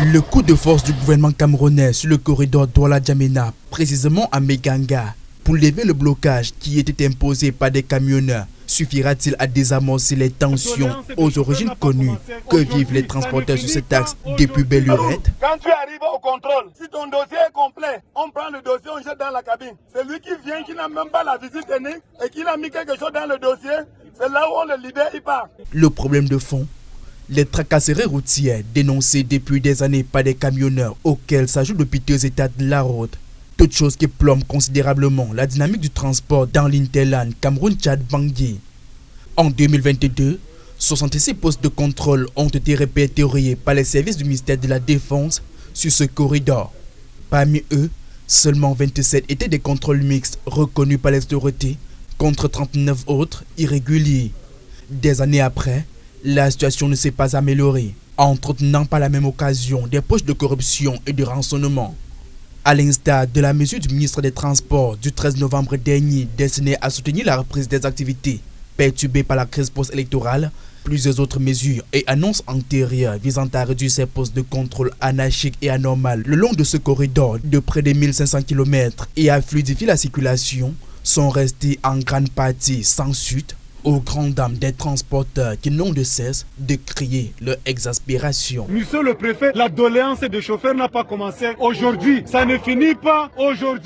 Le coup de force du gouvernement camerounais sur le corridor Douala-Djamena, précisément à Méganga, pour lever le blocage qui était imposé par des camionneurs, suffira-t-il à désamorcer les tensions aux origines connues que vivent les transporteurs sur cet axe depuis Belle Lurette? Quand tu arrives au contrôle, si ton dossier est complet, on prend le dossier, on jette dans la cabine. Celui qui vient, qui n'a même pas la visite technique et qui a mis quelque chose dans le dossier, c'est là où on le libère, il part. Le problème de fond, les tracasseries routières dénoncées depuis des années par des camionneurs auxquels s'ajoute le piteux état de la route. Toute chose qui plombe considérablement la dynamique du transport dans l'Interland Cameroun-Tchad-Bangui. En 2022, 66 postes de contrôle ont été répertoriés par les services du ministère de la Défense sur ce corridor. Parmi eux, seulement 27 étaient des contrôles mixtes reconnus par les autorités, contre 39 autres irréguliers. Des années après, la situation ne s'est pas améliorée, entretenant par la même occasion des poches de corruption et de rançonnement. À l'instar de la mesure du ministre des Transports du 13 novembre dernier destinée à soutenir la reprise des activités perturbées par la crise post-électorale, plusieurs autres mesures et annonces antérieures visant à réduire ces postes de contrôle anarchiques et anormales le long de ce corridor de près de 1500 km et à fluidifier la circulation sont restées en grande partie sans suite, aux grandes dames des transporteurs qui n'ont de cesse de crier leur exaspération. Monsieur le préfet, la doléance des chauffeurs n'a pas commencé aujourd'hui. Ça ne finit pas aujourd'hui.